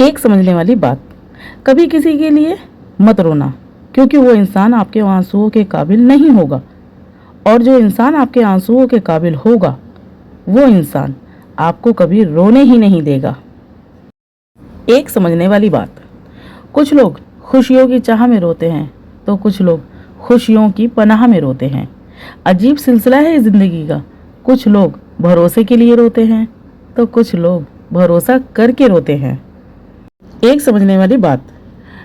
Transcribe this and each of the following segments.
ایک سمجھنے والی بات، کبھی کسی کے لیے مت رونا، کیونکہ وہ انسان آپ کے آنسوؤں کے قابل نہیں ہوگا، اور جو انسان آپ کے آنسوؤں کے قابل ہوگا وہ انسان آپ کو کبھی رونے ہی نہیں دے گا۔ ایک سمجھنے والی بات، کچھ لوگ خوشیوں کی چاہ میں روتے ہیں تو کچھ لوگ خوشیوں کی پناہ میں روتے ہیں۔ عجیب سلسلہ ہے زندگی کا، کچھ لوگ بھروسے کے لیے روتے ہیں تو کچھ لوگ بھروسہ کر کے روتے ہیں۔ ایک سمجھنے والی بات،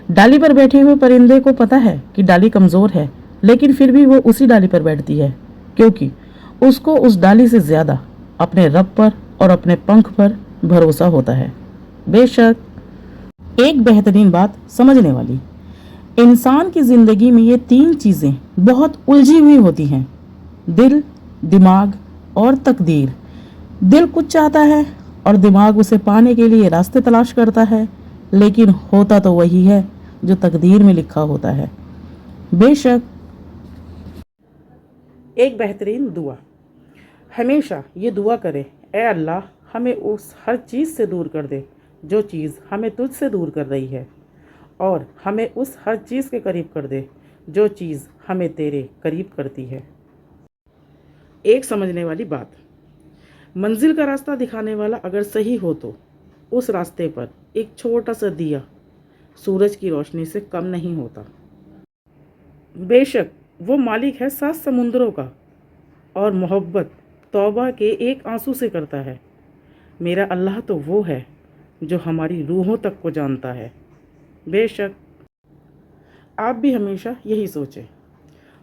ڈالی پر بیٹھے ہوئے پرندے کو پتا ہے کہ ڈالی کمزور ہے، لیکن پھر بھی وہ اسی ڈالی پر بیٹھتی ہے کیونکہ اس کو اس ڈالی سے زیادہ اپنے رب پر اور اپنے پنکھ پر بھروسہ ہوتا ہے۔ بے شک ایک بہترین بات سمجھنے والی، انسان کی زندگی میں یہ تین چیزیں بہت الجھی ہوئی ہوتی ہیں: دل، دماغ اور تقدیر۔ دل کچھ چاہتا ہے اور دماغ اسے پانے کے لیے راستے تلاش کرتا ہے، لیکن ہوتا تو وہی ہے جو تقدیر میں لکھا ہوتا ہے۔ بے شک ایک بہترین دعا، ہمیشہ یہ دعا کرے، اے اللہ ہمیں اس ہر چیز سے دور کر دے جو چیز ہمیں تجھ سے دور کر رہی ہے، اور ہمیں اس ہر چیز کے قریب کر دے جو چیز ہمیں تیرے قریب کرتی ہے۔ ایک سمجھنے والی بات، منزل کا راستہ دکھانے والا اگر صحیح ہو تو اس راستے پر ایک چھوٹا سا دیا سورج کی روشنی سے کم نہیں ہوتا۔ بے شک وہ مالک ہے 7 سمندروں کا، اور محبت توبہ کے ایک آنسو سے کرتا ہے۔ میرا اللہ تو وہ ہے جو ہماری روحوں تک کو جانتا ہے۔ بے شک آپ بھی ہمیشہ یہی سوچیں،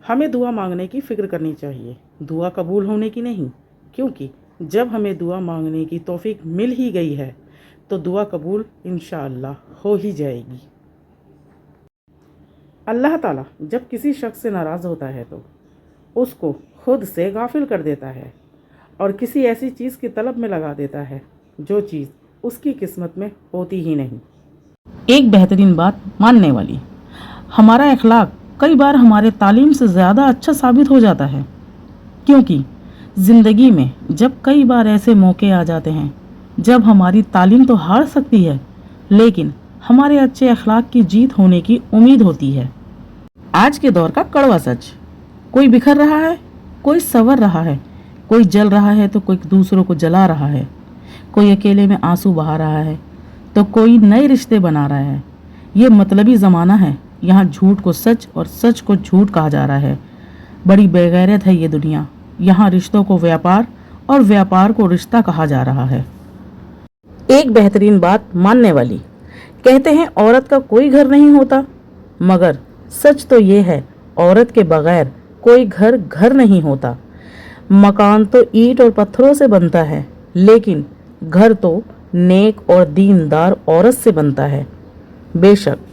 ہمیں دعا مانگنے کی فکر کرنی چاہیے، دعا قبول ہونے کی نہیں، کیونکہ جب ہمیں دعا مانگنے کی توفیق مل ہی گئی ہے تو دعا قبول انشاءاللہ ہو ہی جائے گی۔ اللہ تعالیٰ جب کسی شخص سے ناراض ہوتا ہے تو اس کو خود سے غافل کر دیتا ہے اور کسی ایسی چیز کی طلب میں لگا دیتا ہے جو چیز اس کی قسمت میں ہوتی ہی نہیں۔ ایک بہترین بات ماننے والی، ہمارا اخلاق کئی بار ہمارے تعلیم سے زیادہ اچھا ثابت ہو جاتا ہے، کیونکہ زندگی میں جب کئی بار ایسے موقع آ جاتے ہیں جب ہماری تعلیم تو ہار سکتی ہے لیکن ہمارے اچھے اخلاق کی جیت ہونے کی امید ہوتی ہے۔ آج کے دور کا کڑوا سچ، کوئی بکھر رہا ہے، کوئی سنور رہا ہے، کوئی جل رہا ہے تو کوئی دوسروں کو جلا رہا ہے، کوئی اکیلے میں آنسو بہا رہا ہے تو کوئی نئے رشتے بنا رہا ہے۔ یہ مطلبی زمانہ ہے، یہاں جھوٹ کو سچ اور سچ کو جھوٹ کہا جا رہا ہے۔ بڑی بے غیرت ہے یہ دنیا، یہاں رشتوں کو ویاپار اور ویاپار کو رشتہ کہا جا رہا ہے۔ ایک بہترین بات ماننے والی، کہتے ہیں عورت کا کوئی گھر نہیں ہوتا، مگر سچ تو یہ ہے عورت کے بغیر کوئی گھر نہیں ہوتا۔ مکان تو اینٹ اور پتھروں سے بنتا ہے، لیکن گھر تو نیک اور دیندار عورت سے بنتا ہے۔ بے شک